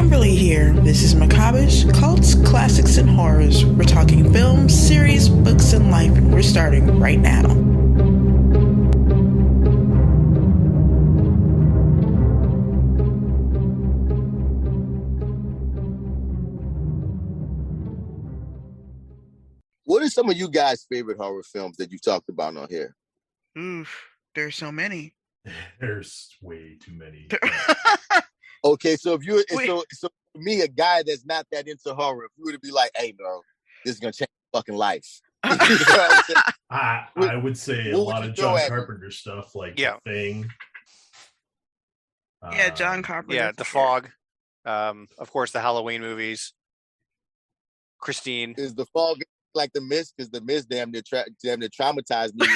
Kimberly here. This is Macabish, Cults, Classics, and Horrors. We're talking films, series, books, and life, and we're starting right now. What are some of you guys' favorite horror films that you've talked about on here? Oof, there's so many. There's way too many. Okay, so if you so for me, a guy that's not that into horror, if you were to be like, "Hey, bro, this is gonna change your fucking life," you know I would say a lot of John Carpenter stuff, like The Thing. Yeah, John Carpenter. Yeah, The Fog. Of course, the Halloween movies. Christine. Is The Fog like The Mist? Because The Mist damn near traumatized me.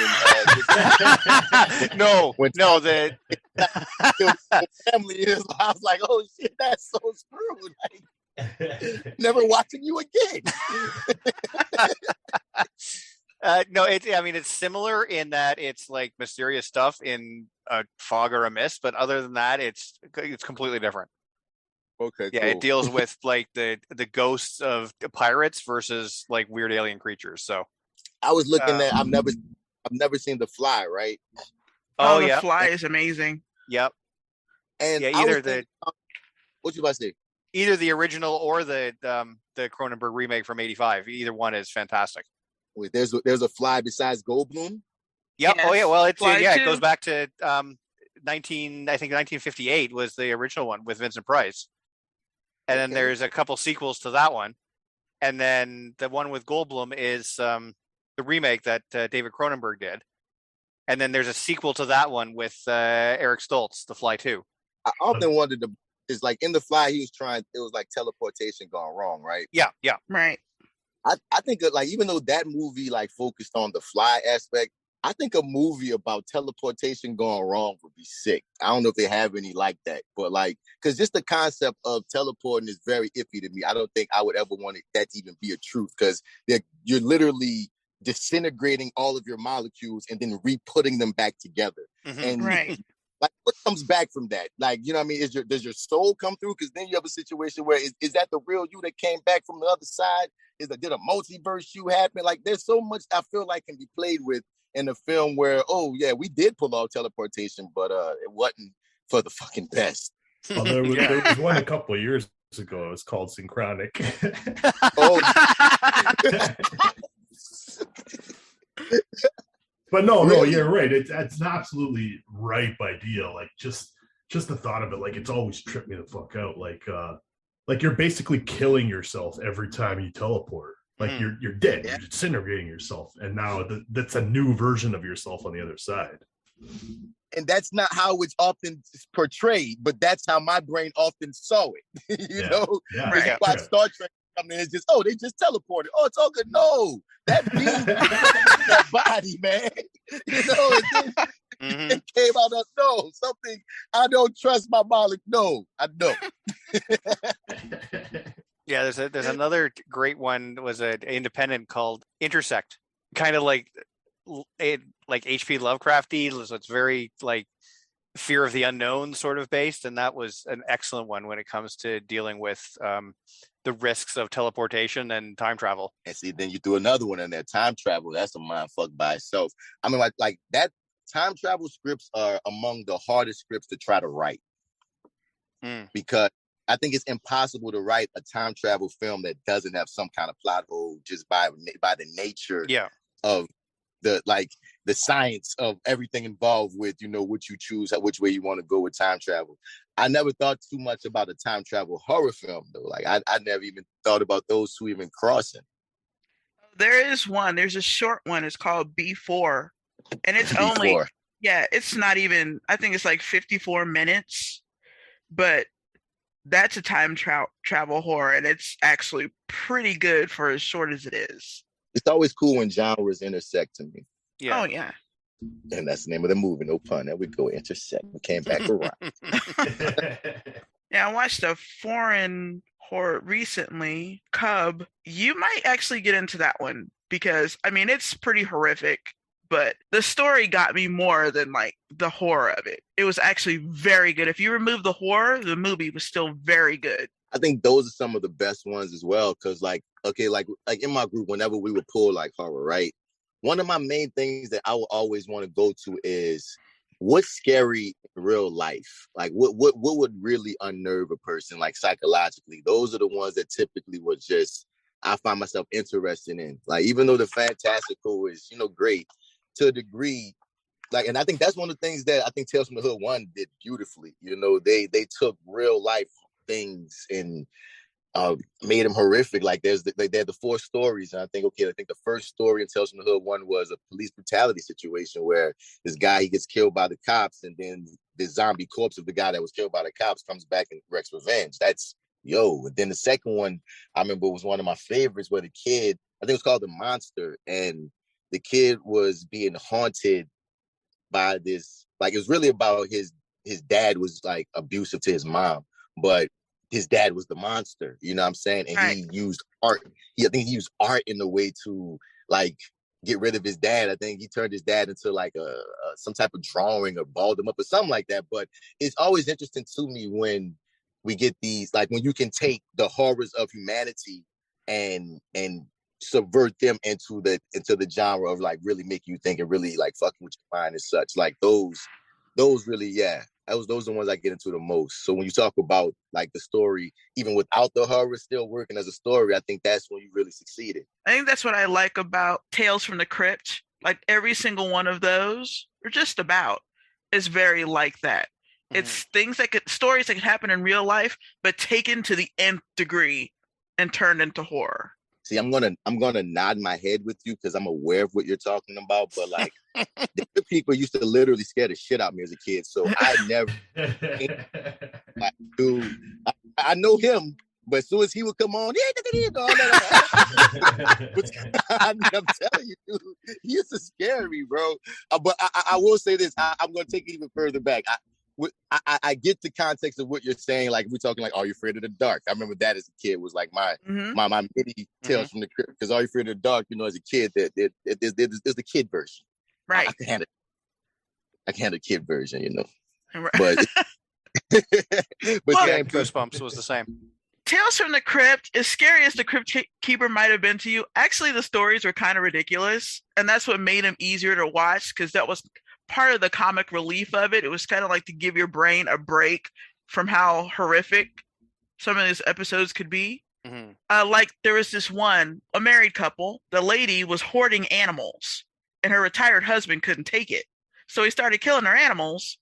The family is. I was like, oh shit, that's so screwed. Like, never watching you again. It's similar in that it's like mysterious stuff in a fog or a mist, but other than that, it's completely different. Okay, yeah, cool. It deals with like the ghosts of pirates versus like weird alien creatures. So I was looking at. I've never seen The Fly, right? The Fly is amazing. Yep. And what you about to say? Either the original or the Cronenberg remake from '85. Either one is fantastic. Wait, there's a Fly besides Goldblum? Yep. Yes. Oh yeah. Well, it Fly goes back to 1958 was the original one with Vincent Price. And then there's a couple sequels to that one. And then the one with Goldblum is the remake that David Cronenberg did. And then there's a sequel to that one with Eric Stoltz, The Fly 2. I often wondered, is like in The Fly, it was like teleportation gone wrong, right? Yeah. Right. I think that, like, even though that movie like focused on the fly aspect, I think a movie about teleportation going wrong would be sick. I don't know if they have any like that, but like, because just the concept of teleporting is very iffy to me. I don't think I would ever want that to even be a truth, because you're literally disintegrating all of your molecules and then re-putting them back together. Mm-hmm. And right. Like, what comes back from that? Like, you know what I mean? Does your soul come through? Because then you have a situation where is that the real you that came back from the other side? Did a multiverse you happen? Like, there's so much I feel like can be played with in a film where, oh yeah, we did pull off teleportation, but it wasn't for the fucking best. Well, there was one a couple of years ago. It was called Synchronic. Oh. But no, you're right. It's an absolutely ripe idea. Like just the thought of it, like it's always tripped me the fuck out. Like you're basically killing yourself every time you teleport. Like you're dead. You're disintegrating yourself, and now that's a new version of yourself on the other side. And that's not how it's often portrayed, but that's how my brain often saw it. you know, right. Watch Star Trek. I mean, it's just, they just teleported. Oh, it's all good. No, that being that body, man. You know, it came out of something. I don't trust my molecule. No, I don't. Yeah, there's another great one. Was an independent called Intersect, kind of like H.P. Lovecrafty. So it's very like fear of the unknown sort of based, and that was an excellent one when it comes to dealing with the risks of teleportation and time travel. And see, then you threw another one in there, time travel. That's a mind fuck by itself. I mean, like that time travel scripts are among the hardest scripts to try to write because I think it's impossible to write a time travel film that doesn't have some kind of plot hole just by the nature of the science of everything involved with, you know, what you choose, which way you want to go with time travel. I never thought too much about a time travel horror film though. Like I never even thought about those two even crossing. There is one. There's a short one. It's called B4, and it's B4. only it's not even. I think it's like 54 minutes, but that's a time travel horror, and it's actually pretty good for as short as it is. It's always cool when genres intersect to me. Yeah. Oh yeah. And that's the name of the movie. No pun. There we go. Intersect. We came back around. Yeah, I watched a foreign horror recently, Cub. You might actually get into that one because, I mean, it's pretty horrific, but the story got me more than like the horror of it. It was actually very good. If you remove the horror, the movie was still very good. I think those are some of the best ones as well. Cause like in my group, whenever we would pull like horror, right? One of my main things that I would always want to go to is what's scary in real life? Like what would really unnerve a person like psychologically? Those are the ones that typically would just I find myself interested in. Like even though the fantastical is, great to a degree, like, and I think that's one of the things that I think Tales from the Hood 1 did beautifully. They took real life things and made them horrific. Like they had the 4 stories, and I think the first story in Tales from the Hood 1 was a police brutality situation where this guy he gets killed by the cops, and then the zombie corpse of the guy that was killed by the cops comes back and wreaks revenge. That's And then the second one I remember was one of my favorites, where the kid, I think it was called The Monster, and the kid was being haunted by this, like it was really about his dad was like abusive to his mom, but his dad was the monster, you know what I'm saying? And right. He used art. I think he used art in a way to like get rid of his dad. I think he turned his dad into like a some type of drawing or balled him up or something like that. But it's always interesting to me when we get these, like when you can take the horrors of humanity and subvert them into the genre of like really make you think and really like fucking with your mind and such. Like those really, yeah. Those are the ones I get into the most. So when you talk about like the story, even without the horror still working as a story, I think that's when you really succeeded. I think that's what I like about Tales from the Crypt. Like every single one of those, or just about, is very like that. Mm-hmm. It's stories that could happen in real life, but taken to the nth degree and turned into horror. See, I'm gonna nod my head with you because I'm aware of what you're talking about. But like, the people used to literally scare the shit out of me as a kid, so I never. Like, dude, I know him, but as soon as he would come on, I'm telling you, dude, he used to scare me, bro. But I will say this: I'm gonna take it even further back. I get the context of what you're saying. Like we're talking like, "Are You Afraid of the Dark?" I remember that as a kid was like my mini Tales from the Crypt. Because "Are You Afraid of the Dark?" As a kid, there's the kid version. Right. I can handle the kid version, Right. But Goosebumps was the same. Tales from the Crypt, as scary as the Crypt Keeper might have been to you, actually the stories were kind of ridiculous, and that's what made them easier to watch because that was part of the comic relief of it. It was kind of like to give your brain a break from how horrific some of these episodes could be. Mm-hmm. Like there was this one, a married couple, the lady was hoarding animals and her retired husband couldn't take it. So he started killing her animals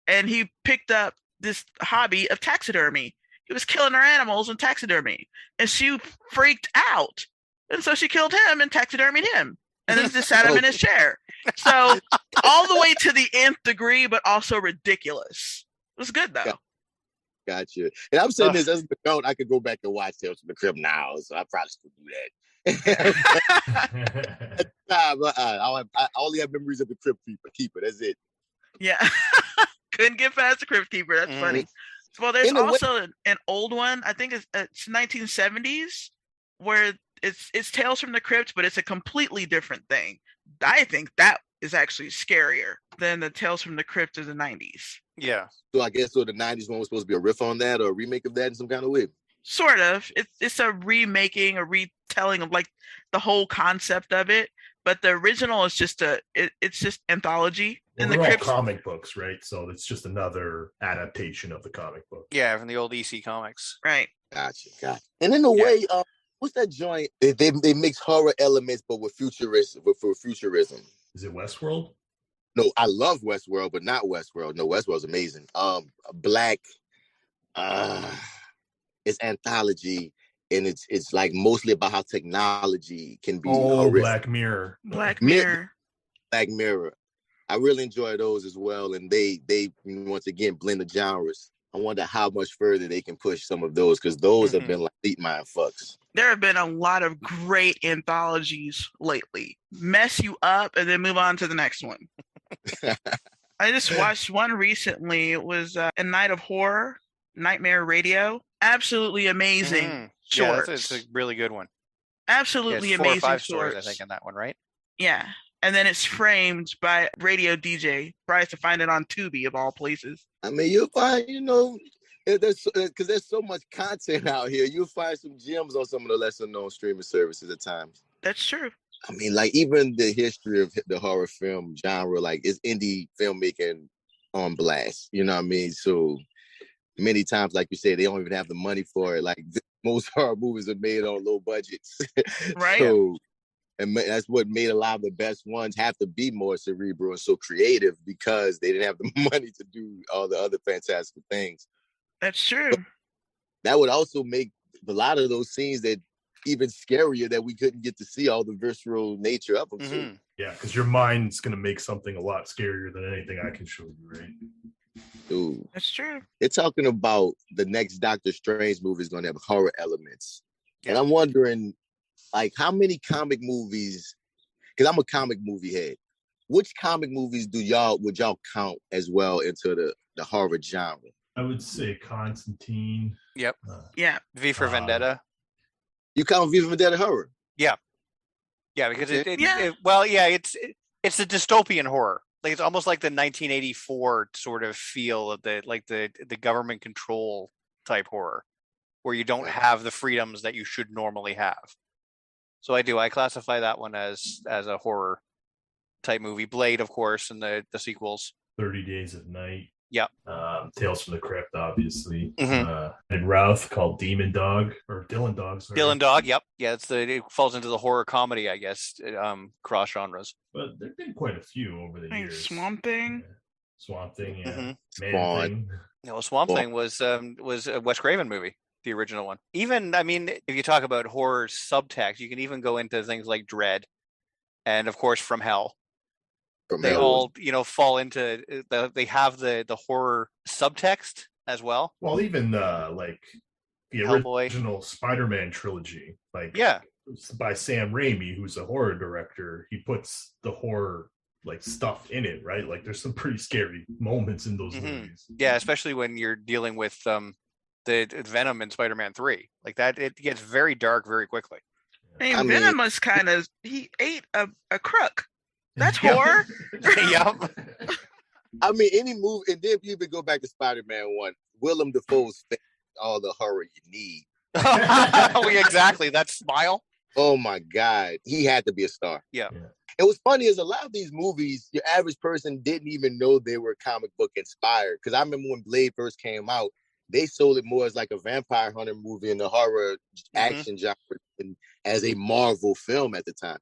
and he picked up this hobby of taxidermy. He was killing her animals and taxidermy and she freaked out. And so she killed him and taxidermied him and then just sat him in his chair. So all the way to the nth degree, but also ridiculous. It was good though. Gotcha. And I'm saying this as an adult, I could go back and watch Tales from the Crypt now, so I probably still do that. I only have memories of the Crypt Keeper. That's it. Yeah. Couldn't get past the Crypt Keeper. That's funny. Well, there's also an old one. I think it's 1970s where it's Tales from the Crypt, but it's a completely different thing. I think that is actually scarier than the Tales from the Crypt of the 90s. Yeah. So I guess the 90s one was supposed to be a riff on that or a remake of that in some kind of way. Sort of. It's a remaking, a retelling of like the whole concept of it. But the original is just it's just anthology. Well, they're all comic books, right? So it's just another adaptation of the comic book. Yeah, from the old EC comics. Right. Gotcha. And in a way, what's that joint? They mix horror elements, but with futurism. Is it Westworld? No, I love Westworld, but not Westworld. No, Westworld's amazing. Black, it's anthology, and it's like mostly about how technology can be. horrific. Black Mirror. Black Mirror. Black Mirror. I really enjoy those as well, and they once again blend the genres. I wonder how much further they can push some of those because those have been like deep mind fucks. There have been a lot of great anthologies lately. Mess you up and then move on to the next one. I just watched one recently. It was A Night of Horror, Nightmare Radio. Absolutely amazing shorts. Yeah, it's a really good one. Absolutely amazing 4 or 5 shorts. stories, I think, in that one, right? Yeah. And then it's framed by radio DJ. Probably to find it on Tubi of all places. I mean, you'll find, in there's so much content out here. You'll find some gems on some of the lesser known streaming services at times. That's true. I mean, like even the history of the horror film genre, like it's indie filmmaking on blast. You know what I mean? So many times, like you said, they don't even have the money for it. Like most horror movies are made on low budgets. Right. So, and that's what made a lot of the best ones have to be more cerebral and so creative because they didn't have the money to do all the other fantastic things. That's true. But that would also make a lot of those scenes that even scarier that we couldn't get to see all the visceral nature of them. Too. Yeah, because your mind's going to make something a lot scarier than anything I can show you, right? Ooh. That's true. They're talking about the next Doctor Strange movie is going to have horror elements. Yeah. And I'm wondering, like, how many comic movies, because I'm a comic movie head, which comic movies would y'all count as well into the horror genre? I would say Constantine. Yep. Yeah. V for Vendetta. You count V for Vendetta horror? Yeah. Yeah, because it's a dystopian horror. Like it's almost like the 1984 sort of feel of the government control type horror, where you don't have the freedoms that you should normally have. So I classify that one as a horror type movie. Blade, of course, and the sequels. 30 Days of Night. Yeah. Tales from the Crypt, obviously. And Routh called Demon Dog or Dylan Dog. Sorry. Dylan Dog. Yep. Yeah, it falls into the horror comedy, I guess. Cross genres. But there've been quite a few over the years. Swamp Thing. Yeah. Swamp Thing. Yeah. Man Thing. No, Swamp Thing was a Wes Craven movie, the original one. Even, I mean, if you talk about horror subtext, you can even go into things like Dread, and of course From Hell. They all, fall into they have the horror subtext as well. Well, even like the Hellboy. Original Spider-Man trilogy, like by Sam Raimi, who's a horror director, he puts the horror like stuff in it, right? Like there's some pretty scary moments in those movies. Yeah, especially when you're dealing with the Venom in Spider-Man 3. Like that, it gets very dark very quickly. I mean, Venom was kind of, he ate a crook. That's horror. Yep. I mean, any movie, and then if you even go back to Spider-Man 1, Willem Dafoe's face, all the horror you need. Oh, exactly. That smile. Oh my God. He had to be a star. Yeah. And what's funny is a lot of these movies, your average person didn't even know they were comic book inspired. Because I remember when Blade first came out, they sold it more as like a vampire hunter movie in the horror action genre than as a Marvel film at the time,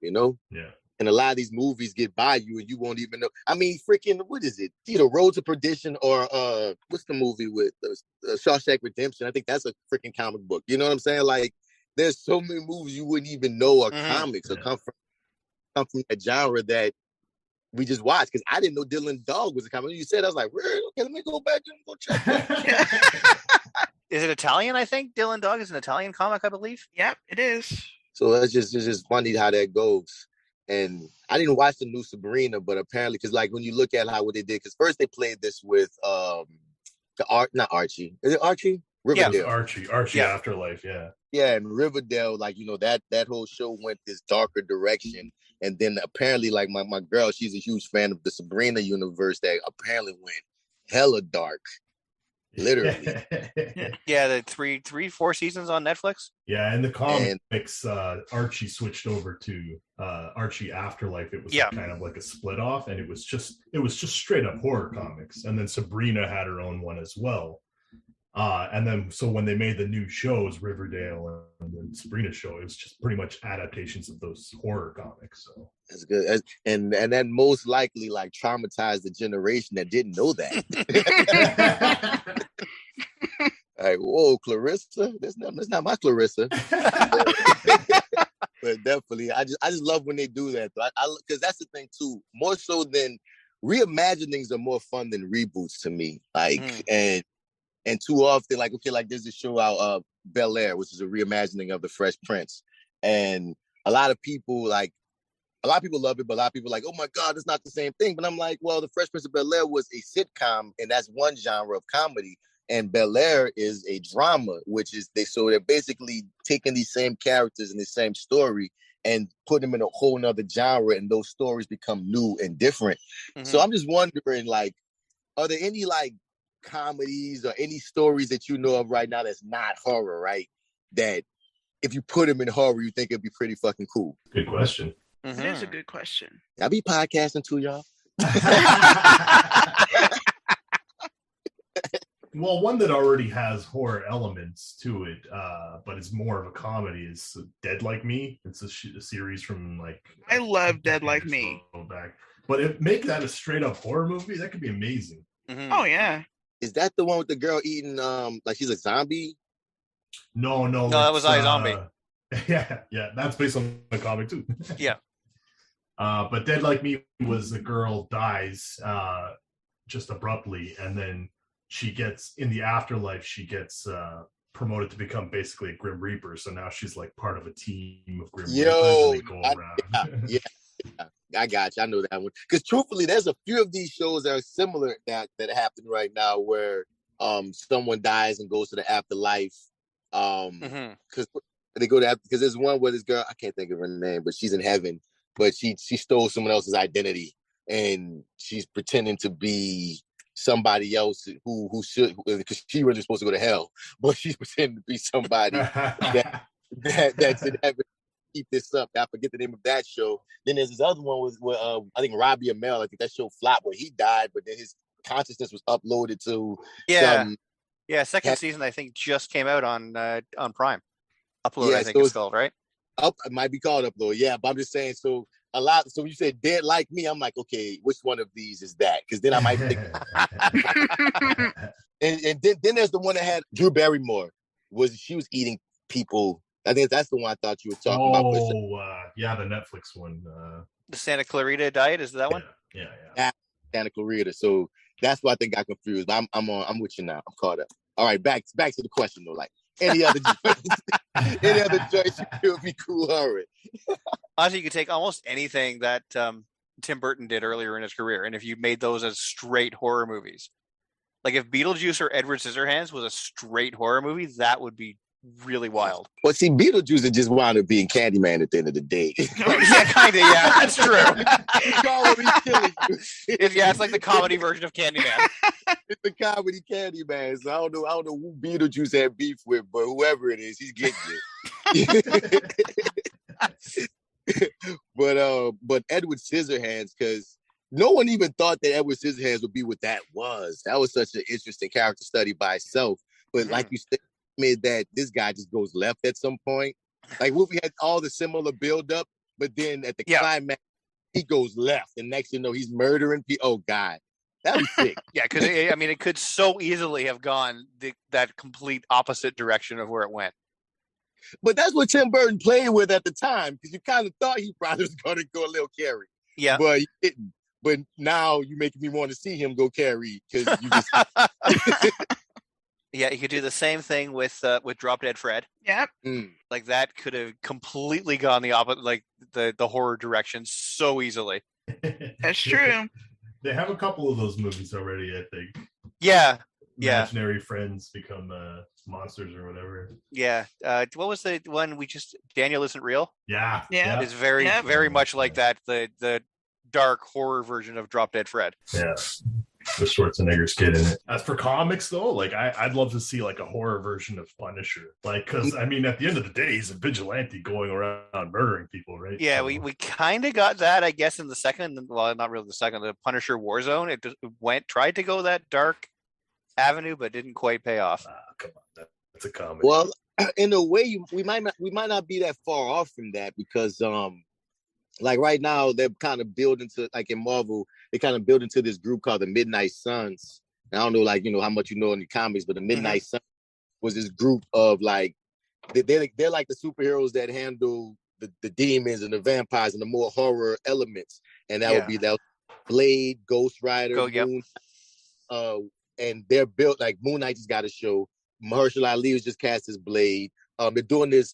Yeah. And a lot of these movies get by you and you won't even know. I mean, freaking, what is it? Either Road to Perdition or what's the movie with Shawshank Redemption? I think that's a freaking comic book. You know what I'm saying? Like, there's so many movies you wouldn't even know are comics or come from a genre that we just watched. Because I didn't know Dylan Dog was a comic. You said, I was like, really? Okay, let me go back and go check that. Is it Italian? I think Dylan Dog is an Italian comic, I believe. Yep, it is. So it's just funny how that goes. And I didn't watch the new Sabrina, but apparently, because like when you look at what they did, because first they played this with not Archie. Is it Archie? Riverdale. Yeah, Archie Afterlife. Yeah. Yeah, and Riverdale, like that whole show went this darker direction, and then apparently, like my girl, she's a huge fan of the Sabrina universe that apparently went hella dark. Literally. Yeah, the 4 seasons on Netflix. Yeah, in the comics, Archie switched over to Archie Afterlife. It was kind of like a split off, and it was just straight up horror comics. And then Sabrina had her own one as well. And then so when they made the new shows, Riverdale and the Sabrina show, it was just pretty much adaptations of those horror comics. So that's good, and that most likely like traumatized the generation that didn't know that. Like, whoa, Clarissa, that's not my Clarissa. But definitely, I just love when they do that. Because that's the thing too. More so than reimaginings are more fun than reboots to me. Like and too often, like there's a show out Bel Air, which is a reimagining of the Fresh Prince, and a lot of people love it, but a lot of people are like, oh my God, it's not the same thing. But I'm like, well, the Fresh Prince of Bel Air was a sitcom, and that's one genre of comedy. And Bel Air is a drama, which is they're basically taking these same characters and the same story and put them in a whole nother genre, and those stories become new and different. So I'm just wondering, like, are there any like comedies or any stories that you know of right now that's not horror, right? That if you put them in horror, you think it'd be pretty fucking cool? Good question. It is a good question. I be podcasting too, y'all. Well, one that already has horror elements to it, but it's more of a comedy, is Dead Like Me. It's a series from like... I love Dead Like Me. Back. But make that a straight up horror movie, that could be amazing. Mm-hmm. Oh, yeah. Is that the one with the girl eating, like she's a zombie? No, that was iZombie. Yeah, that's based on the comic too. Yeah. But Dead Like Me was the girl dies just abruptly, and then she gets, in the afterlife, she gets promoted to become basically a Grim Reaper. So now she's like part of a team of Grim Reapers. And they go around. Yeah, I got you. I know that one. Because truthfully, there's a few of these shows that are similar that happen right now where someone dies and goes to the afterlife. Because they go to, because there's one where this girl, I can't think of her name, but she's in heaven, but she stole someone else's identity and she's pretending to be somebody else who should, because she was supposed to go to hell, but she's pretending to be somebody that's in heaven. Keep this up. I forget the name of that show. Then there's this other one where I think Robbie Amell, I think that show flopped where he died, but then his consciousness was uploaded to second season I think just came out on Prime. Upload, I think it's called, right? It might be called Upload, yeah. But I'm just saying, so when you said Dead Like Me, I'm like, okay, which one of these is that? Because then I might think. and then there's the one that had Drew Barrymore. She was eating people. I think that's the one I thought you were talking about. Yeah, the Netflix one. The Santa Clarita Diet, is that one? Yeah. Santa Clarita. So that's what I think I confused. I'm with you now. I'm caught up. All right, back to the question though. Like any other choice would be cool horror. Honestly, you could take almost anything that Tim Burton did earlier in his career, and if you made those as straight horror movies, like if Beetlejuice or Edward Scissorhands was a straight horror movie, that would be really wild. Well, see, Beetlejuice had just wound up being Candyman at the end of the day. Yeah, kind of. Yeah, that's true. It's like the comedy version of Candyman. It's the comedy Candyman. So I don't know who Beetlejuice had beef with, but whoever it is, he's getting it. But Edward Scissorhands, because no one even thought that Edward Scissorhands would be what that was. That was such an interesting character study by itself. But like you said, that this guy just goes left at some point. Like we had all the similar build up, but then at the climax, he goes left, and next you know he's murdering people. Oh God, that'd be sick. Yeah, because I mean, it could so easily have gone that complete opposite direction of where it went. But that's what Tim Burton played with at the time, because you kind of thought he probably was going to go a little Carrie. Yeah, but he didn't. But now you're making me want to see him go Carrie because you just. Yeah, you could do the same thing with Drop Dead Fred. Yep. Like that could have completely gone the opposite, like the horror direction so easily. That's true. They have a couple of those movies already, I think. Yeah. Imaginary friends become monsters or whatever. Yeah. What was the one Daniel Isn't Real? Yeah. It's very much like that. The dark horror version of Drop Dead Fred. Yeah. The Schwarzenegger's kid in it. As for comics, though, like I'd love to see like a horror version of Punisher. Like, because I mean, at the end of the day, he's a vigilante going around murdering people, right? Yeah, so, we kind of got that, I guess, in the second. Well, not really the second. The Punisher Warzone. It tried to go that dark avenue, but didn't quite pay off. Come on, that's a comedy. Well, in a way, we might not be that far off from that because like right now they're kind of building to, like in Marvel, they kind of build into this group called the Midnight Suns. And I don't know, like, you know, how much you know in the comics, but the Midnight Suns was this group of like, they're like the superheroes that handle the demons and the vampires and the more horror elements. And that would be that Blade, Ghost Rider, Moon, and they're built like Moon Knight just got a show. Mahershala Ali was just cast as Blade. They're doing this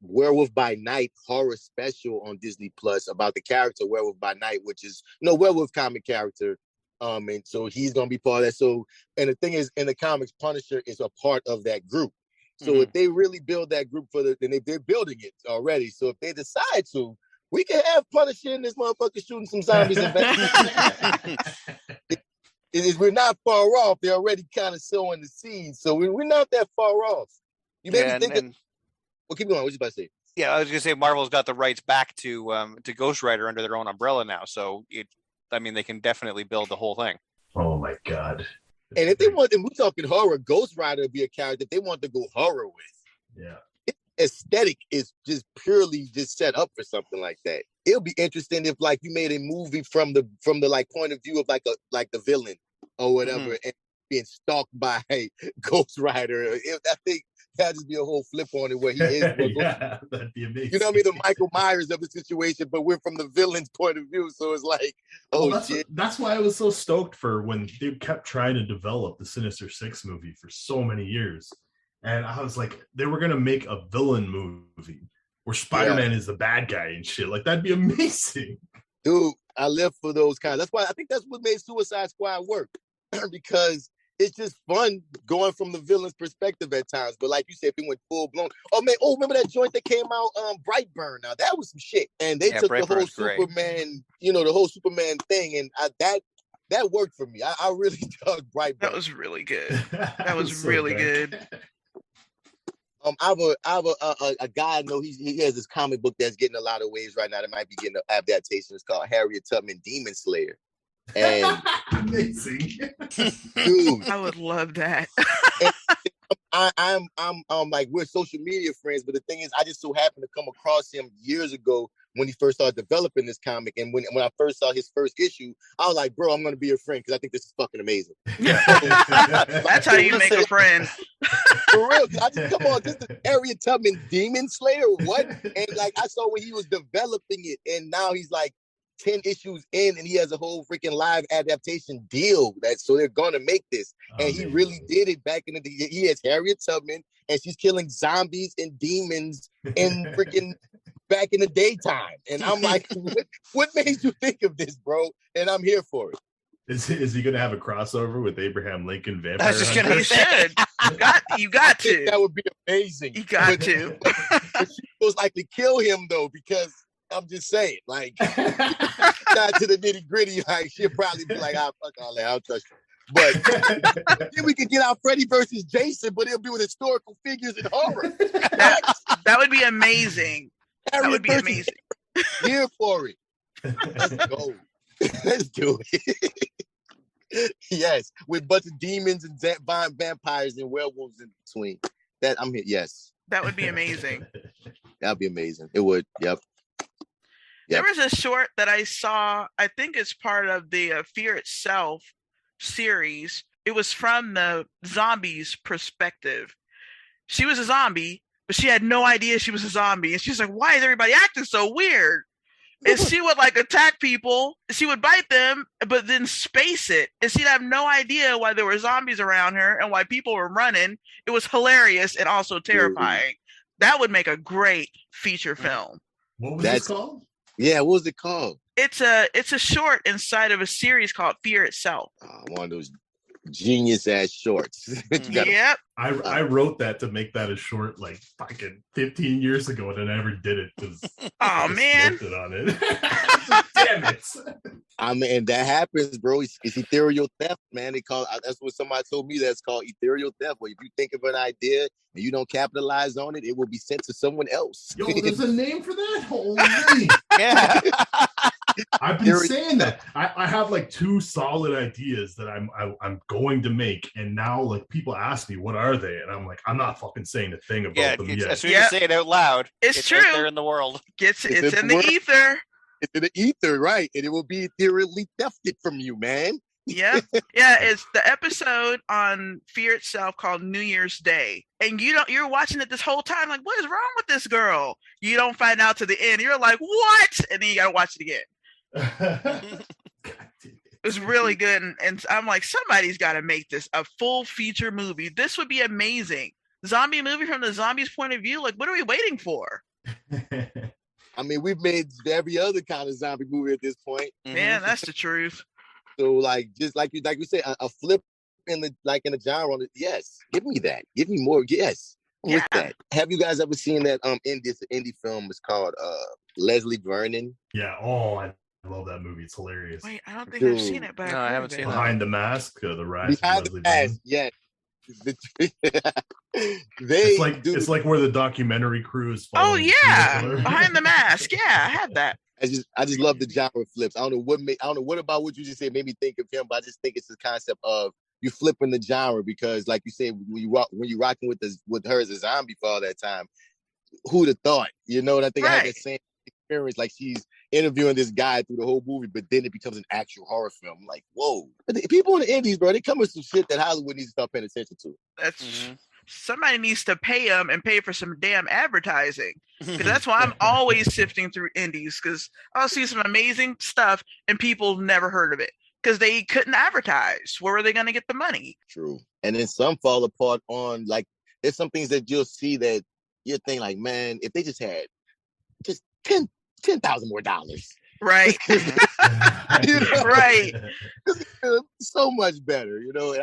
Werewolf by Night horror special on Disney Plus about the character Werewolf by Night, which is werewolf comic character. And so he's gonna be part of that. So, and the thing is, in the comics, Punisher is a part of that group. So if they really build that group then they're building it already. So if they decide to, we can have Punisher in this motherfucker shooting some zombies and we're not far off. They're already kind of sowing the seeds, so we're not that far off. You made me think of. Well, keep going. What you about to say? Yeah, I was gonna say Marvel's got the rights back to Ghost Rider under their own umbrella now, so they can definitely build the whole thing. Oh my god! And if they want, and we're talking horror, Ghost Rider would be a character they want to go horror with. Yeah. Aesthetic is just purely just set up for something like that. It'll be interesting if like you made a movie from the like point of view of like the villain or whatever, and being stalked by Ghost Rider. I think that'd just be a whole flip on it where he is. Yeah, that'd be amazing. You know what I mean? The Michael Myers of the situation, but we're from the villain's point of view, so it's like, shit. That's why I was so stoked for when they kept trying to develop the Sinister Six movie for so many years. And I was like, they were going to make a villain movie where Spider-Man is the bad guy and shit. Like, that'd be amazing. Dude, I live for those kinds. That's why I think that's what made Suicide Squad work. Because it's just fun going from the villain's perspective at times. But like you said, if it went full blown. Remember that joint that came out, Brightburn? Now, that was some shit. And they took the whole Superman, the whole Superman thing. And that worked for me. I really dug Brightburn. That was really good. That was really good. I have a guy I know. He has this comic book that's getting a lot of waves right now. That might be getting an adaptation. It's called Harriet Tubman Demon Slayer. And amazing, dude, I would love that. I'm like, we're social media friends, but the thing is, I just so happened to come across him years ago when he first started developing this comic. And when I first saw his first issue, I was like, bro, I'm going to be your friend because I think this is fucking amazing. That's how you make a friend. For real. Come on, this is Harriet Tubman Demon Slayer. What? And like, I saw when he was developing it, and now he's like 10 issues in, and he has a whole freaking live adaptation deal. So they're going to make this. And he really did it back in the day. He has Harriet Tubman, and she's killing zombies and demons in freaking back in the daytime. And I'm like, what made you think of this, bro? And I'm here for it. Is he going to have a crossover with Abraham Lincoln Vampire? I was just going to say. You got to. That would be amazing. You got to. But she most likely kill him, though, because I'm just saying, like, not to the nitty gritty, like, she'll probably be like, fuck all that, I'll trust you. But then we could get out Freddy versus Jason, but it'll be with historical figures and horror. That would be amazing. That would be amazing. Here for it. Let's go. Let's do it. Yes, with a bunch of demons and vampires and werewolves in between. That I'm here. Yes. That would be amazing. That'd be amazing. It would. Yep. There was a short that I saw, I think it's part of the Fear Itself series. It was from the zombie's perspective. She was a zombie, but she had no idea she was a zombie. And she's like, why is everybody acting so weird? And she would like attack people. She would bite them, but then space it. And she'd have no idea why there were zombies around her and why people were running. It was hilarious and also terrifying. That would make a great feature film. What was it called? Yeah, what was it called? It's a short inside of a series called Fear Itself. One of those genius ass shorts. Yep. I wrote that to make that a short like fucking 15 years ago, and I never did it because man, it on it. Damn it! I mean, that happens, bro. It's ethereal theft, man. That's what somebody told me. That's called ethereal theft. Where if you think of an idea and you don't capitalize on it, it will be sent to someone else. Yo, there's a name for that. Holy yeah. I've been saying that. I have like 2 solid ideas that I'm going to make, and now like people ask me what are they, and I'm like, I'm not fucking saying a thing about them yet. As soon as you say it out loud, it's true. Out there in the world. It's in the ether. It's in the ether, right? And it will be ethereally thefted from you, man. Yeah. It's the episode on Fear Itself called New Year's Day, and you're watching it this whole time like, what is wrong with this girl? You don't find out to the end. You're like, what? And then you gotta watch it again. It was really good, and I'm like, somebody's got to make this a full feature movie. This would be amazing. Zombie movie from the zombies' point of view. Like, what are we waiting for? I mean, we've made every other kind of zombie movie at this point. Man, that's the truth. So, like, just like you say, a flip in the genre. Yes, give me that. Give me more. Yes, with that. Have you guys ever seen that indie film? It's called Leslie Vernon. Yeah. Oh, I love that movie. It's hilarious. Wait, I don't think I've seen Dude. it, but No, I've I heard haven't of seen it. that. Behind the Mask, the rise Behind of the Leslie mask, Mann. yeah. It's like where the documentary crew is Oh following the yeah, serial killer. Behind the Mask. Yeah, I have that. I just love the genre flips. I don't know what about what you just said made me think of him, but I just think it's the concept of you flipping the genre because, like you said, when you rocking with her as a zombie for all that time, who'd have thought? You know, and I think I had that same experience. Like she's interviewing this guy through the whole movie, but then it becomes an actual horror film. I'm like, whoa! But the people in the indies, bro, they come with some shit that Hollywood needs to start paying attention to. That's somebody needs to pay them and pay for some damn advertising. Because that's why I'm always sifting through indies because I'll see some amazing stuff and people never heard of it because they couldn't advertise. Where were they going to get the money? True. And then some fall apart on like there's some things that you'll see that you think like, man, if they just had just $10,000 more dollars. Right. You know? Right. So much better, you know. And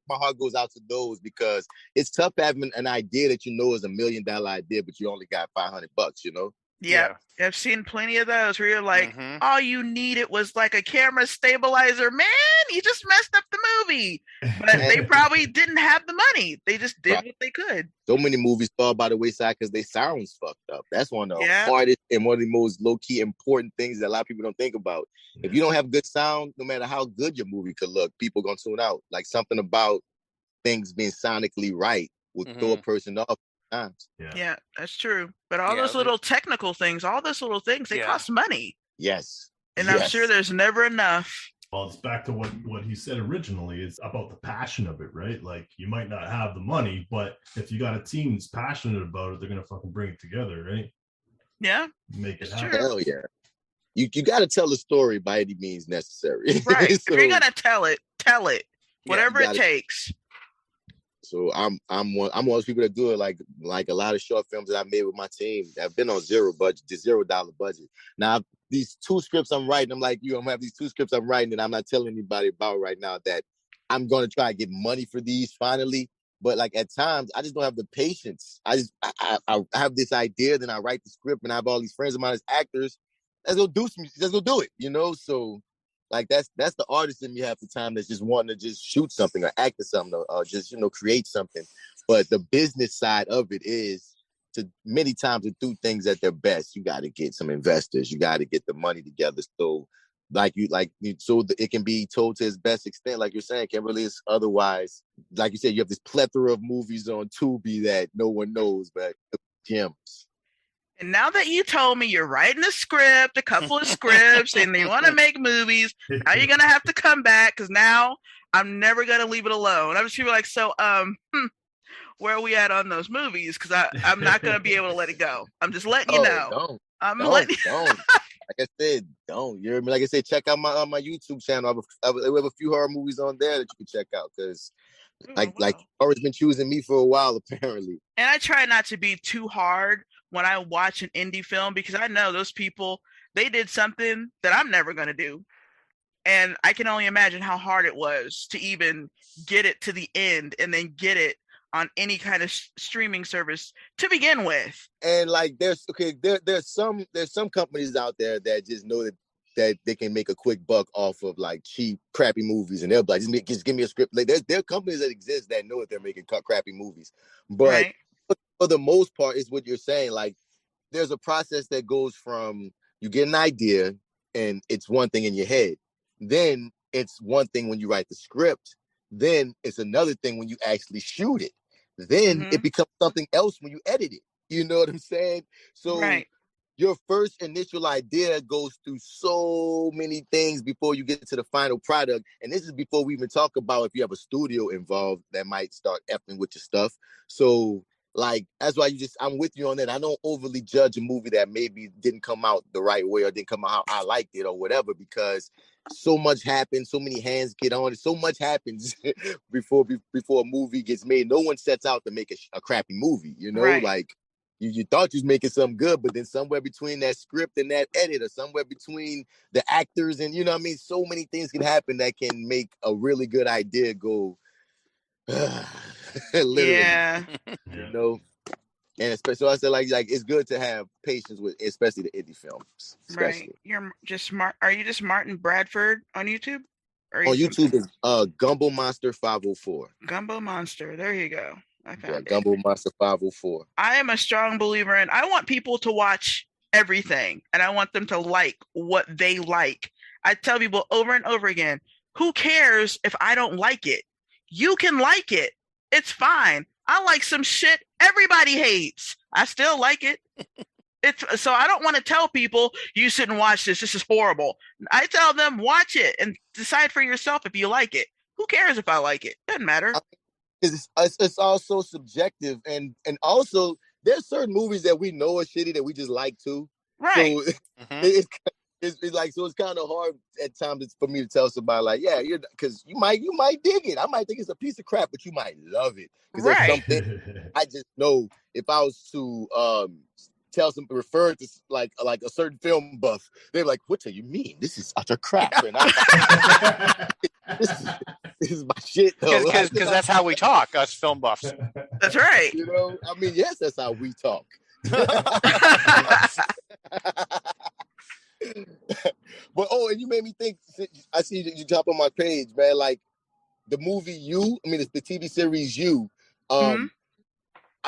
my heart goes out to those because it's tough having an idea that you know is $1 million idea, but you only got $500, you know. Yeah. I've seen plenty of those where you're like, all you needed was like a camera stabilizer. Man, you just messed up the movie. But they probably didn't have the money. They just did what they could. So many movies fall by the wayside because they sounds fucked up. That's one of the hardest and one of the most low-key important things that a lot of people don't think about. If you don't have good sound, no matter how good your movie could look, people gonna tune out. Like something about things being sonically right will throw a person off. Yeah, that's true. But all those little technical things, they cost money. Yes. And I'm sure there's never enough. Well, it's back to what he said originally. It's about the passion of it, right? Like you might not have the money, but if you got a team that's passionate about it, they're gonna fucking bring it together, right? Yeah. Make it happen. Hell yeah. You got to tell the story by any means necessary. Right. So, if you're gonna tell it. Whatever it takes. So I'm one of those people that do it like a lot of short films that I made with my team that have been on $0 budget. Now these 2 scripts I'm writing, I'm like, I'm gonna have these 2 scripts I'm writing that I'm not telling anybody about right now that I'm gonna try and get money for these finally. But like at times I just don't have the patience. I have this idea, then I write the script and I have all these friends of mine as actors. Let's go do it, you know? So like that's the artist in me half the time that's just wanting to just shoot something or act or something or just, create something. But the business side of it is to many times to do things at their best. You got to get some investors. You got to get the money together. So so it can be told to its best extent. Like you're saying, Kimberly, is otherwise, like you said, you have this plethora of movies on Tubi that no one knows, but gems. And now that you told me you're writing a couple of scripts, and you want to make movies, now you're gonna have to come back because now I'm never gonna leave it alone. I'm just gonna be like, so where are we at on those movies? Because I'm not gonna be able to let it go. I'm just letting you know. Don't. Like I said, don't. You hear me? Like I said, check out my YouTube channel. We have a few horror movies on there that you can check out because. Like horror's been choosing me for a while, apparently. And I try not to be too hard when I watch an indie film because I know those people, they did something that I'm never going to do. And I can only imagine how hard it was to even get it to the end and then get it on any kind of streaming service to begin with. And like there's some companies out there that just know that they can make a quick buck off of like cheap, crappy movies, and they'll be like, just give me a script. Like there are companies that exist that know that they're making crappy movies, but for the most part, it's what you're saying. Like there's a process that goes from you get an idea and it's one thing in your head, then it's one thing when you write the script, then it's another thing when you actually shoot it, then it becomes something else when you edit it. You know what I'm saying? So. Right. Your first initial idea goes through so many things before you get to the final product. And this is before we even talk about if you have a studio involved that might start effing with your stuff. So, like, that's why I'm with you on that. I don't overly judge a movie that maybe didn't come out the right way or didn't come out how I liked it or whatever, because so much happens, so many hands get on it, so much happens before a movie gets made. No one sets out to make a crappy movie, you know? Right. Like, you thought you was making something good, but then somewhere between that script and that edit, or somewhere between the actors and, so many things can happen that can make a really good idea go, literally. Yeah. And especially, so I said, like it's good to have patience with, especially the indie films, especially. Right. You're just smart. Are you just Martin Bradford on YouTube? Or On YouTube something? is Gumbo Monster 504. Gumbo Monster. There you go. I found it. Gumbo Monster 504. I am a strong believer in. I want people to watch everything, and I want them to like what they like. I tell people over and over again, who cares if I don't like it? You can like it. It's fine. I like some shit everybody hates. I still like it. It's so I don't want to tell people you shouldn't watch this. This is horrible. I tell them watch it and decide for yourself if you like it. Who cares if I like it? Doesn't matter. It's also subjective, and also there's certain movies that we know are shitty that we just like too. Right. So it's like, so it's kind of hard at times for me to tell somebody like, yeah, you're, because you might dig it. I might think it's a piece of crap, but you might love it because there's something I just know. If I was to refer to like a certain film buff, they're like, what do you mean? This is utter crap. And this is my shit. Because that's how we talk, us film buffs. That's right. You know, I mean, yes, that's how we talk. But and you made me think. I see you jump on my page, man. Like the movie it's the TV series You. I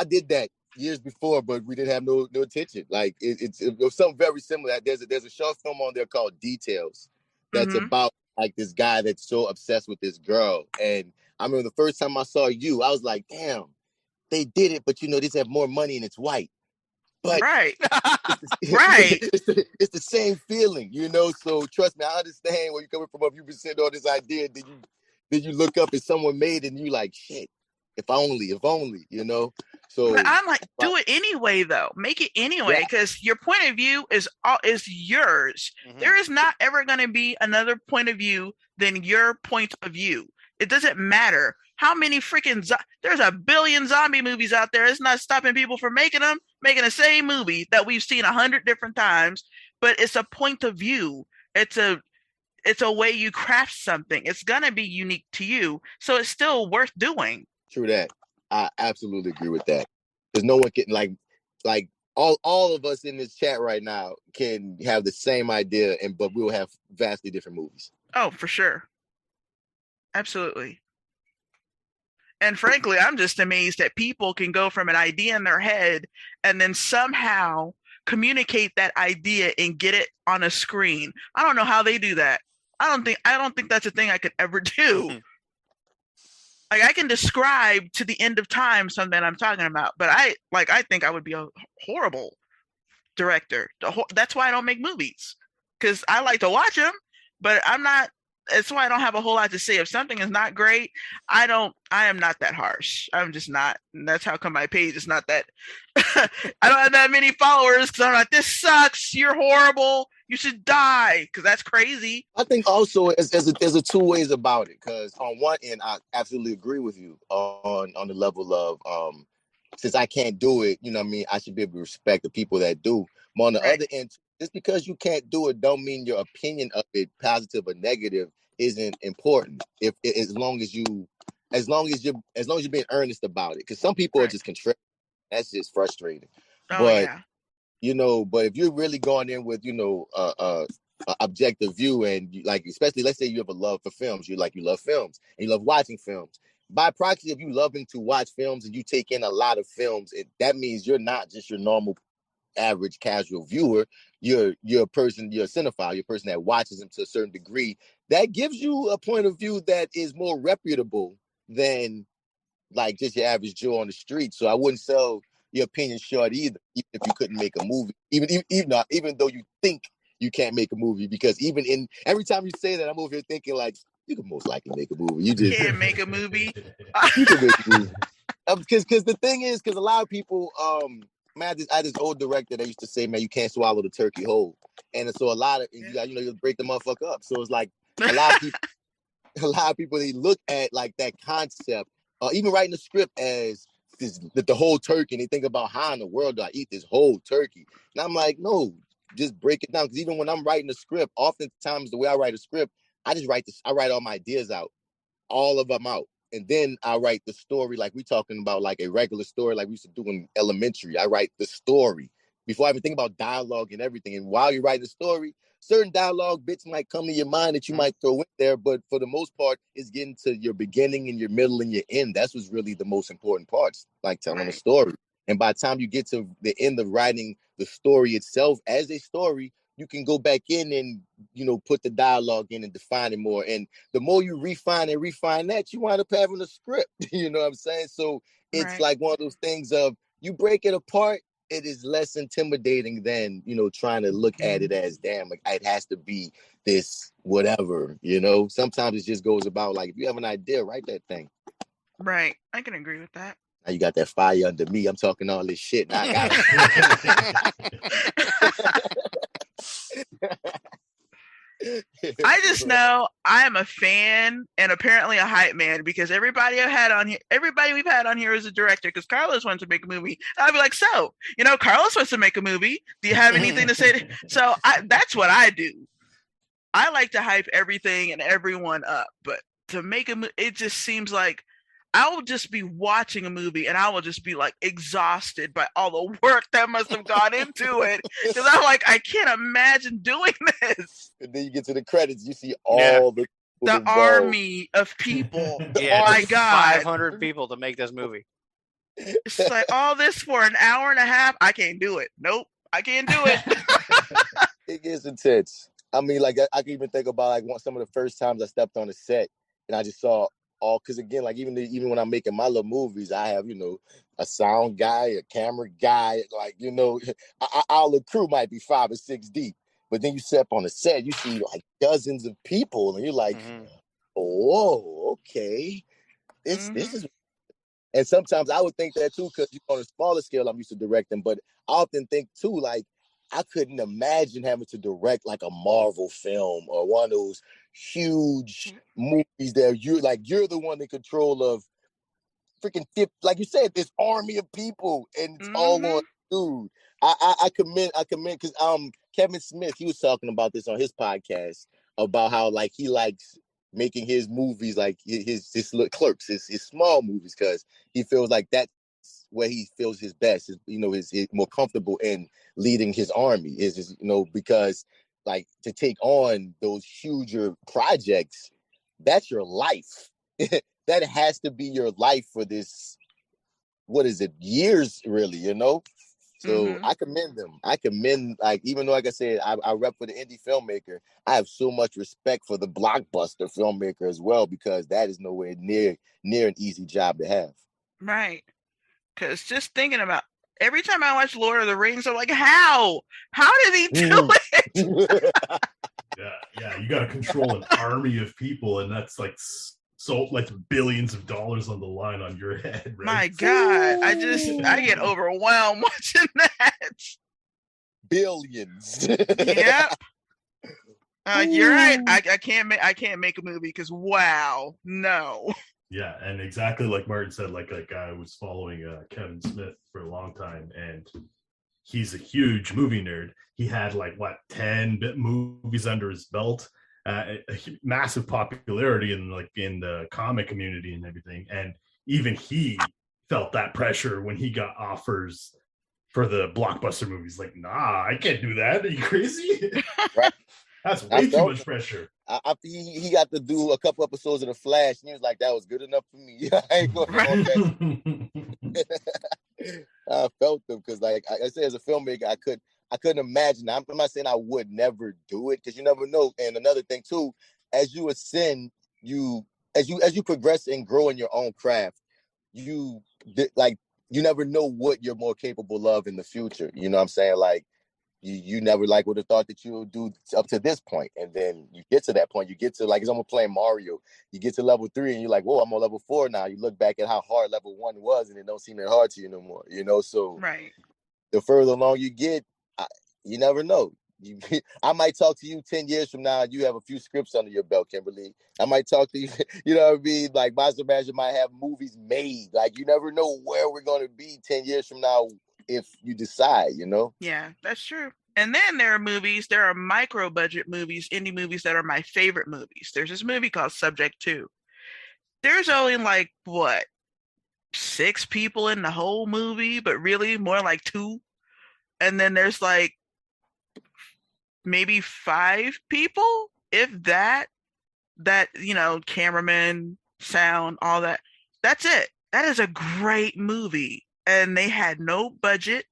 did that years before, but we didn't have no attention. Like it was something very similar. There's a short film on there called Details that's about like this guy that's so obsessed with this girl. And I remember the first time I saw You, I was like, damn, they did it, but they just have more money and it's white. But right. It's the same feeling, So trust me, I understand where you're coming from. If you've been sitting on this idea, then you look up and someone made it and you like, shit, if only, So but I'm like, do it anyway, though. Make it anyway, because your point of view is yours. There is not ever going to be another point of view than your point of view. It doesn't matter how many freaking there's a billion zombie movies out there. It's not stopping people from making the same movie that we've seen 100 different times. But it's a point of view. It's a way you craft something. It's gonna be unique to you, so it's still worth doing. True that. I absolutely agree with that. There's no one can like all of us in this chat right now can have the same idea, but we'll have vastly different movies. Oh, for sure. Absolutely. And frankly, I'm just amazed that people can go from an idea in their head and then somehow communicate that idea and get it on a screen. I don't know how they do that. I don't think that's a thing I could ever do. Like I can describe to the end of time something I'm talking about, but I think I would be a horrible director. That's why I don't make movies, because I like to watch them, but I'm not. That's why I don't have a whole lot to say. If something is not great, I am not that harsh. I'm just not. And that's how come my page is not that. I don't have that many followers because I'm like, this sucks. You're horrible. You should die, because that's crazy. I think also there's a two ways about it, because on one end, I absolutely agree with you on the level of since I can't do it, I should be able to respect the people that do. But on the other end, just because you can't do it don't mean your opinion of it, positive or negative, isn't important. As long as you're being earnest about it, because some people are just contrary. That's just frustrating. But if you're really going in with objective view, and especially let's say you have a love for films, you love films and you love watching films. By proxy of you loving to watch films and you take in a lot of films, that means you're not just your normal average casual viewer. You're a person, you're a cinephile, you're a person that watches them to a certain degree. That gives you a point of view that is more reputable than like just your average Joe on the street. So I wouldn't sell your opinion short either, even if you couldn't make a movie, even though you think you can't make a movie, because every time you say that, I'm over here thinking like, you could most likely make a movie. You just can't make a movie. You can make a movie. Because the thing is, because a lot of people, man, I had this old director that used to say, man, you can't swallow the turkey whole. And so a lot of, you break the motherfucker up. So it's like a lot of people, they look at like that concept, even writing the script as the whole turkey, and they think about how in the world do I eat this whole turkey? And I'm like, no, just break it down. Because even when I'm writing a script, oftentimes the way I write a script, I write all my ideas out, all of them out. and then I write the story, like we talking about like a regular story, like we used to do in elementary. I write the story before I even think about dialogue and everything. And while you write the story, certain dialogue bits might come to your mind that you might throw in there, but for the most part, it's getting to your beginning and your middle and your end. That's what's really the most important parts, like telling a story. And by the time you get to the end of writing the story itself as a story, you can go back in and, you know, put the dialogue in and define it more. And the more you refine that, you wind up having a script. You know what I'm saying? So it's like one of those things of you break it apart, it is less intimidating than, you know, trying to look at it as, damn, like it has to be this whatever, you know? Sometimes it just goes about like, if you have an idea, write that thing. Right. I can agree with that. Now you got that fire under me. I'm talking all this shit. Now I got I just know I am a fan and apparently a hype man because everybody we've had on here is a director because Carlos wants to make a movie. And I'd be like, so, you know, Carlos wants to make a movie. Do you have anything to say? So that's what I do. I like to hype everything and everyone up, but to make a movie, it just seems like I will just be watching a movie and I will just be like exhausted by all the work that must have gone into it. Because I'm like, I can't imagine doing this. And then you get to the credits, you see all the army of people. Yeah, oh my God. 500 people to make this movie. It's like all this for an hour and a half. I can't do it. Nope, I can't do it. It gets intense. I mean, like I can even think about like some of the first times I stepped on a set and I just saw all, because again, like even when I'm making my little movies, I have, you know, a sound guy, a camera guy, like, you know, our little crew might be 5 or 6 deep, but then you step on a set, you see like dozens of people, and you're like, oh, okay, this is. And sometimes I would think that too, because on a smaller scale, I'm used to directing, but I often think too, like, I couldn't imagine having to direct like a Marvel film or one of those huge movies that you're the one in control of freaking, like you said, this army of people, and it's all on dude. I commend because Kevin Smith, he was talking about this on his podcast about how like he likes making his movies like his little Clerks, his small movies, because he feels like that's where he feels his best, is, you know, his more comfortable in leading his army, is you know, because like to take on those huger projects, that's your life. That has to be your life for this, what is it, years really, you know? So I commend them. I commend, like, even though, like I said, I rep for the indie filmmaker, I have so much respect for the blockbuster filmmaker as well, because that is nowhere near an easy job to have. Right. Because just thinking about every time I watch Lord of the Rings, I'm like, how did he do it? Yeah, you got to control an army of people, and that's like so like billions of dollars on the line on your head, right? My God, I get overwhelmed watching that. Billions. Yep. You're right. I can't make a movie because wow, no. Yeah, and exactly like Martin said, like I was following Kevin Smith for a long time, and he's a huge movie nerd. He had like 10 movies under his belt, a massive popularity in the comic community and everything. And even he felt that pressure when he got offers for the blockbuster movies. Like, nah, I can't do that. Are you crazy? Right. That's way too much pressure. He got to do a couple episodes of The Flash, and he was like, "That was good enough for me." I ain't going back. I felt them because, like I said, as a filmmaker, I couldn't imagine. I'm not saying I would never do it, because you never know. And another thing too, as you ascend, as you progress and grow in your own craft, you never know what you're more capable of in the future. You know what I'm saying? Like, you never would have thought that you would do up to this point. And then you get to that point, you get to it's almost playing Mario. You get to level 3 and you're like, whoa, I'm on level 4 now. You look back at how hard level 1 was and it don't seem that hard to you no more, you know? So right. The further along you get, you never know. I might talk to you 10 years from now and you have a few scripts under your belt, Kimberly. I might talk to you, you know what I mean? Like, Monster Master might have movies made. Like, you never know where we're going to be 10 years from now if you decide, you know? Yeah, that's true. And then there are micro budget movies, indie movies that are my favorite movies. There's this movie called Subject 2. there's only like what, 6 people in the whole movie, but really more like 2. And then there's like maybe 5 people, if that, cameraman, sound, all that. That's it. That is a great movie. And they had no budget.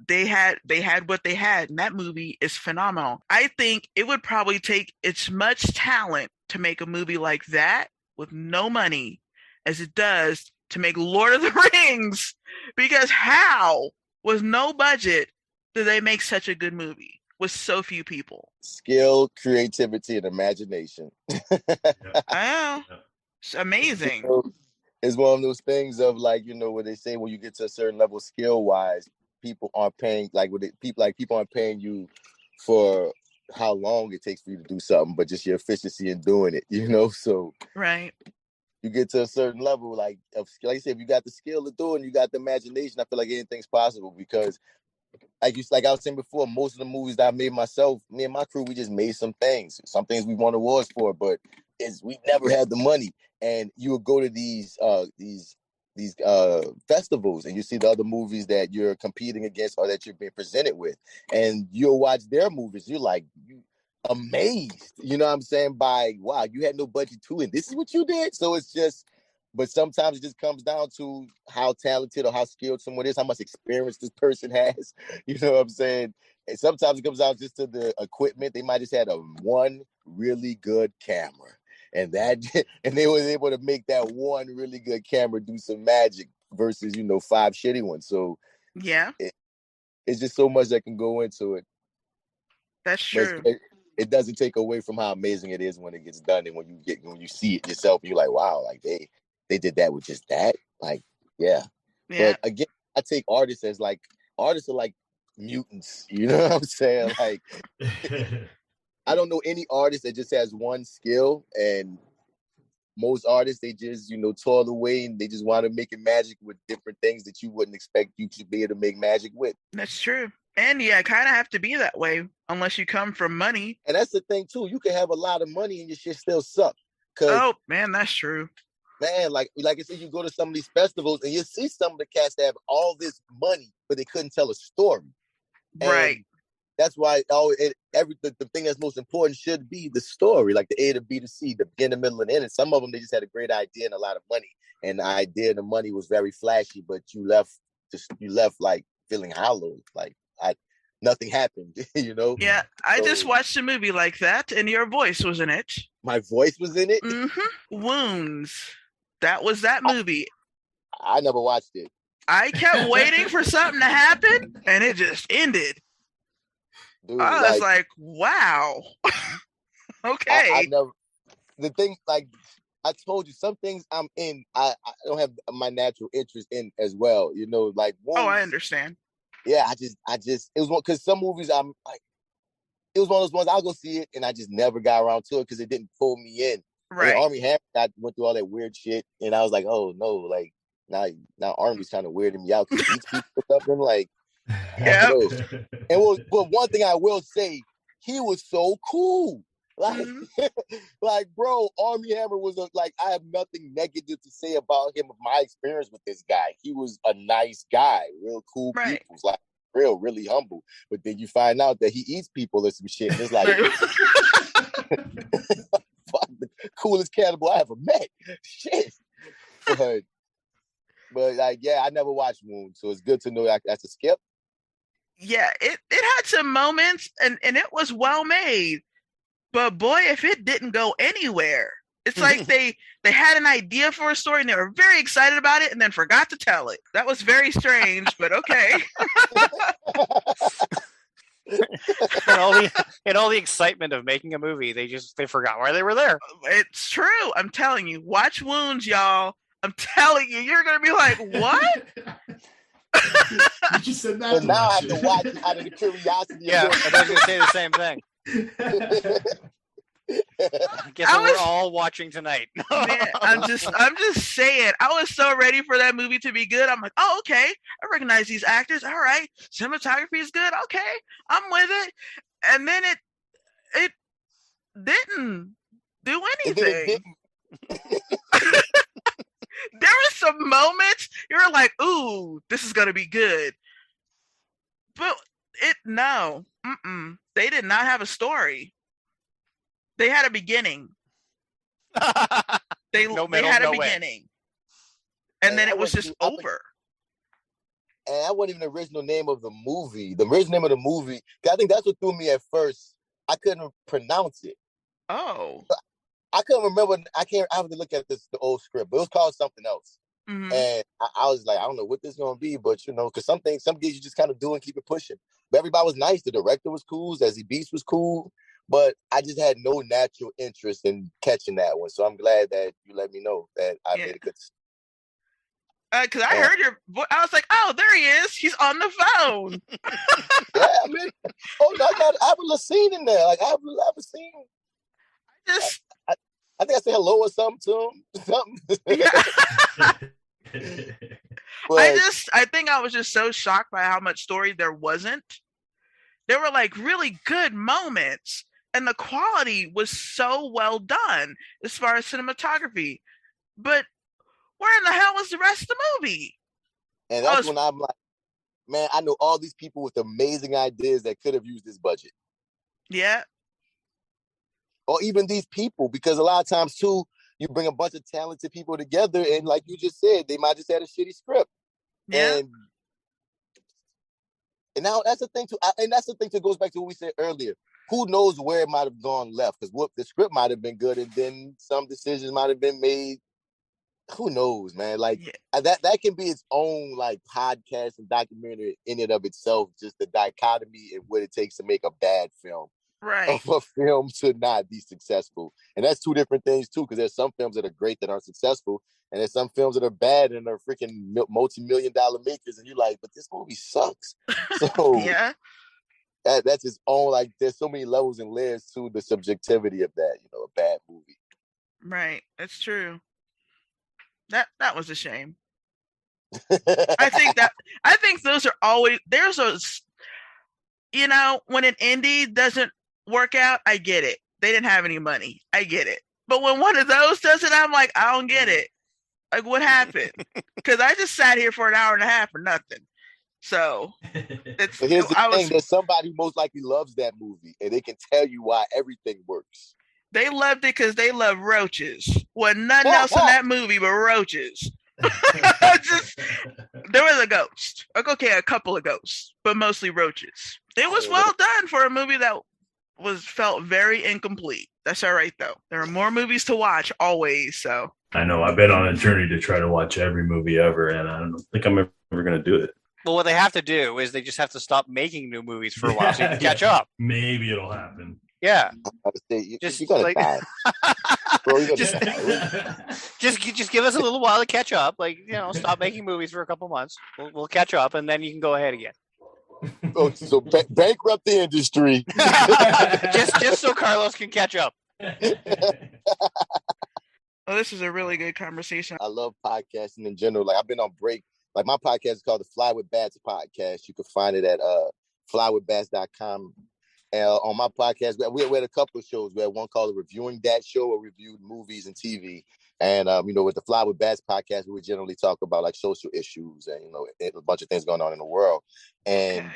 They had what they had, and that movie is phenomenal. I think it would probably take as much talent to make a movie like that with no money as it does to make Lord of the Rings, because how, with no budget, do they make such a good movie with so few people? Skill, creativity, and imagination. I know. It's amazing. It's one of those things of like, what they say, when you get to a certain level skill wise, people aren't paying people aren't paying you for how long it takes for you to do something, but just your efficiency in doing it, so right. You get to a certain level, like I said, if you got the skill to do it and you got the imagination, I feel like anything's possible, because like I was saying before, most of the movies that I made myself, me and my crew, we just made some things we won awards for, but we never had the money. And you would go to these festivals and you see the other movies that you're competing against or that you're being presented with, and you'll watch their movies. You're like, you amazed, you know what I'm saying? By, wow, you had no budget too, and this is what you did. So it's just, but sometimes it just comes down to how talented or how skilled someone is, how much experience this person has. You know what I'm saying? And sometimes it comes out just to the equipment. They might just had one really good camera, and they was able to make that one really good camera do some magic versus 5 shitty ones. So yeah, it's just so much that can go into it. That's true. It doesn't take away from how amazing it is when it gets done, and when you see it yourself, you're like, wow, like they did that with just that. Like, yeah. But again, I take artists as like, artists are like mutants. You know what I'm saying? Like, I don't know any artist that just has one skill, and most artists, they just, toil away and they just want to make it magic with different things that you wouldn't expect you to be able to make magic with. That's true. And kind of have to be that way unless you come from money. And that's the thing too. You can have a lot of money and your shit still suck. Oh man, that's true. Man, like I said, you go to some of these festivals and you see some of the cast that have all this money, but they couldn't tell a story. Right. And that's why the thing that's most important should be the story, like the A to B to C, the beginning, middle, and end. And some of them, they just had a great idea and a lot of money. And the idea and the money was very flashy, but you left like feeling hollow, like nothing happened, Yeah, I just watched a movie like that, and your voice was in it. My voice was in it? Mm-hmm. Wounds. That was that movie. I never watched it. I kept waiting for something to happen, and it just ended. Dude, I was like, wow. Okay. I never, the thing, like I told you, some things I'm in, I don't have my natural interest in as well. Like Wounds, I understand. Yeah, I just it was one, because some movies I'm like, it was one of those ones I'll go see it and I just never got around to it because it didn't pull me in. Right. And Armie Hammer, I went through all that weird shit and I was like, oh no, like now Armie's kind of weirding me out because he eats people or something. Like, yeah. And but one thing I will say, he was so cool. Like, like, bro, Armie Hammer was like, I have nothing negative to say about him of my experience with this guy. He was a nice guy, real cool people, like really humble. But then you find out that he eats people or some shit. And it's like, fuck, the coolest cannibal I ever met. Shit. But like, yeah, I never watched Wound, so it's good to know that's a skip. Yeah, it had some moments, and it was well made. But boy, if it didn't go anywhere, it's like they had an idea for a story and they were very excited about it and then forgot to tell it. That was very strange, but okay. and all the excitement of making a movie, they forgot why they were there. It's true. I'm telling you. Watch Wounds, y'all. I'm telling you, you're gonna be like, what? You just said that. So now I have to watch it out of the curiosity. Yeah, I was gonna say the same thing. I guess we're all watching tonight. Man, I'm just saying. I was so ready for that movie to be good. I'm like, oh, okay. I recognize these actors. All right, cinematography is good. Okay, I'm with it. And then it didn't do anything. There were some moments you were like, "Ooh, this is gonna be good," but they did not have a story. They had a beginning. They No they middle, had a no beginning, and then it was just over. And that wasn't even the original name of the movie. The original name of the movie, I think that's what threw me at first. I couldn't pronounce it. Oh. I couldn't remember. I have to look at the old script, but it was called something else. Mm-hmm. And I was like, I don't know what this is going to be, but because some gigs you just kind of do and keep it pushing. But everybody was nice. The director was cool. Zazie Beetz was cool. But I just had no natural interest in catching that one. So I'm glad that you let me know that I made a good decision. Because I heard I was like, oh, there he is. He's on the phone. Yeah, I mean, I have a little scene in there. Like, I have a scene. I think I said hello or something to him. Something. Yeah. I think I was just so shocked by how much story there wasn't. There were like really good moments, and the quality was so well done as far as cinematography. But where in the hell was the rest of the movie? And that's when I'm like, man, I know all these people with amazing ideas that could have used this budget. Yeah. Or even these people, because a lot of times too, you bring a bunch of talented people together, and like you just said, they might just had a shitty script. Yeah. And now that's the thing too, and that's the thing that goes back to what we said earlier. Who knows where it might have gone left? Because what the script might have been good, and then some decisions might have been made. Who knows, man? Like that can be its own like podcast and documentary in and of itself. Just the dichotomy and what it takes to make a bad film. Right. Of a film to not be successful. And that's two different things too, because there's some films that are great that aren't successful, and there's some films that are bad and are freaking multi-million-dollar makers, and you're like, but this movie sucks. So yeah, that's its own, like, there's so many levels and layers to the subjectivity of that, a bad movie. Right. That's true. That was a shame. I think those are always, there's those, when an indie doesn't work out, I get it. They didn't have any money. I get it. But when one of those does it, I'm like, I don't get it. Like, what happened? Because I just sat here for an hour and a half for nothing. So here's the thing: there's somebody who most likely loves that movie, and they can tell you why everything works. They loved it because they love roaches. Wasn't nothing else in that movie but roaches. There was a ghost. Okay, a couple of ghosts, but mostly roaches. It was well done for a movie that felt very incomplete. That's all right though. There are more movies to watch always. So I know I've been on a journey to try to watch every movie ever, and I don't think I'm ever going to do it. Well, what they have to do is they just have to stop making new movies for a while so you can catch up. Maybe it'll happen. Yeah. Just gonna die. Bro, just give us a little while to catch up. Like, stop making movies for a couple months. We'll catch up, and then you can go ahead again. So bankrupt the industry. just so Carlos can catch up. Well, this is a really good conversation. I love podcasting in general. Like, I've been on break. Like, my podcast is called the Fly with Bats podcast. You can find it at flywithbats.com. On my podcast, we had a couple of shows. We had one called the Reviewing That Show, where we reviewed movies and TV. And, with the Fly with Bats podcast, we would generally talk about like social issues and, a bunch of things going on in the world. And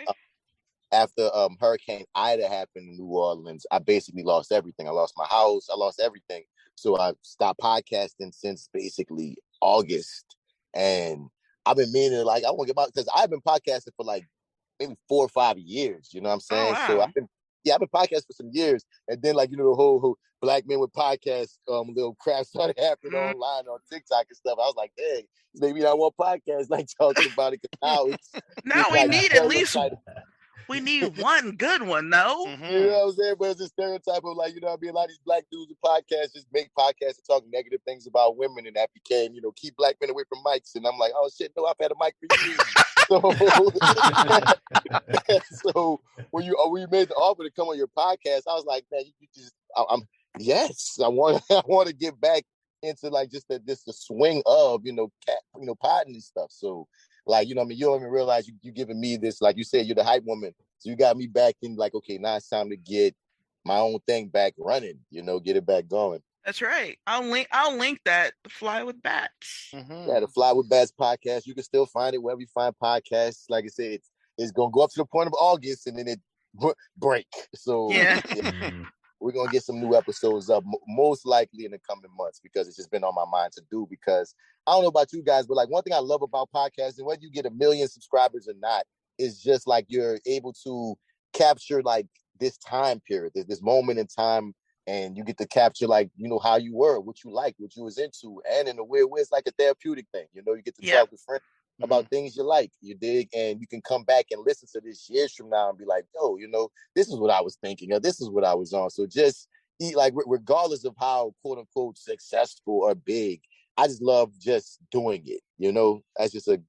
after Hurricane Ida happened in New Orleans, I basically lost everything. I lost my house. I lost everything. So I stopped podcasting since basically August. And I've been meaning, like, I want to get out, because I've been podcasting for like maybe 4 or 5 years. You know what I'm saying? Oh, wow. So I've been podcasting for some years. And then, like, the whole Black Men with Podcasts little crap started happening online on TikTok and stuff. I was like, hey, maybe I want podcasts like talking about it, because now we need at least we need one good one, though. Mm-hmm. You know what I'm saying? But it's a stereotype of, like, a lot of these black dudes with podcasts just make podcasts and talk negative things about women, and that became, keep black men away from mics. And I'm like, oh shit, no, I've had a mic for years. So when you made the offer to come on your podcast, I was like, man, I want to get back into like just the swing of potting and stuff. So, like, you don't even realize you giving me this, like you said, you're the hype woman. So you got me back in, like, okay, now it's time to get my own thing back running, get it back going. That's right. I'll link that. The Fly with Bats. Mm-hmm. Yeah, the Fly with Bats podcast. You can still find it wherever you find podcasts. Like I said, it's gonna go up to the point of August and then it break. So Yeah. we're gonna get some new episodes up, most likely in the coming months, because it's just been on my mind to do. Because I don't know about you guys, but like one thing I love about podcasting, whether you get 1 million subscribers or not, is just like you're able to capture like this time period, this moment in time. And you get to capture, like, you know, how you were, what you liked, what you was into. And in a weird way, it's like a therapeutic thing. You know, you get to talk with friends about things you like, you dig, and you can come back and listen to this years from now and be like, yo, you know, this is what I was thinking, or this is what I was on. So just like, regardless of how, quote unquote, successful or big, I just love just doing it. You know, that's just and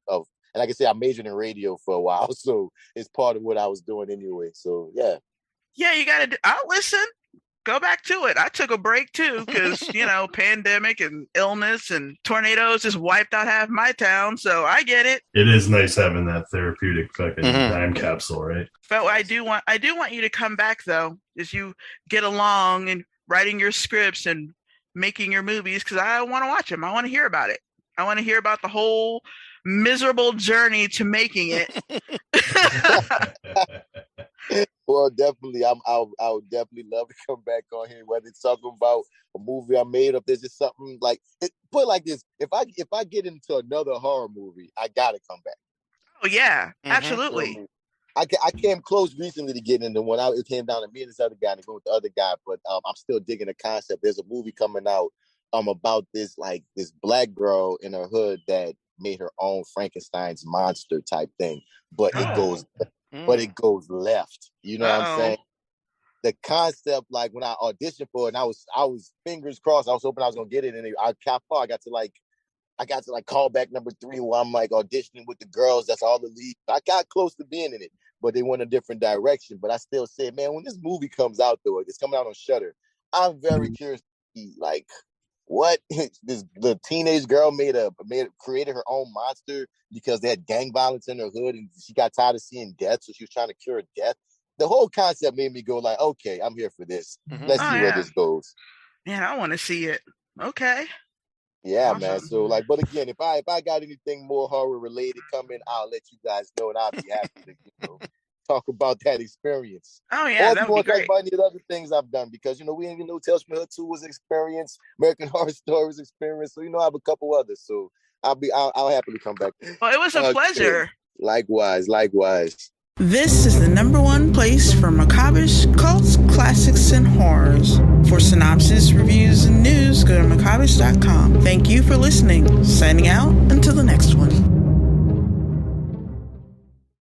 like I said, I majored in radio for a while, so it's part of what I was doing anyway. So, yeah. Yeah, you got to I'll listen. Go back to it. I took a break too because, you know, pandemic and illness and tornadoes just wiped out half my town. So I get it. It is nice having that therapeutic fucking time capsule, right? But I do want you to come back though, as you get along and writing your scripts and making your movies, because I want to watch them. I want to hear about it. I want to hear about the whole miserable journey to making it. Well, definitely, I would definitely love to come back on here, whether it's talking about a movie I made, or if there's just something like put it like this: if I get into another horror movie, I gotta come back. Oh yeah, absolutely. I came close recently to getting into one. It came down to me and this other guy, and go with the other guy, but I'm still digging the concept. There's a movie coming out about this black girl in her hood that made her own Frankenstein's monster type thing, but it goes left. You know what I'm saying? The concept, like when I auditioned for it, and I was fingers crossed. I was hoping I was gonna get it, and I got to call back number 3 where I'm like auditioning with the girls. That's all the leads. I got close to being in it, but they went a different direction. But I still said, man, when this movie comes out, though, it's coming out on Shudder. I'm very curious to see, like, what the teenage girl created her own monster because they had gang violence in her hood, and she got tired of seeing death, so she was trying to cure death. The whole concept made me go like, okay, I'm here for this. Let's see where this goes. Man, I want to see it. Okay. Yeah, awesome. Man. So like, but again, if I got anything more horror related coming, I'll let you guys know, and I'll be happy to talk about that experience. Oh yeah, that would be great. Talk about any of the other things I've done, because we didn't even know Tales from the Hood 2 was an experience, American Horror Story was an experience. So I have a couple others. So I'll happily come back. Well, it was a pleasure. Likewise. This is the #1 place for macabrish cults, classics, and horrors. For synopsis, reviews, and news, go to macabrish.com. Thank you for listening. Signing out until the next one.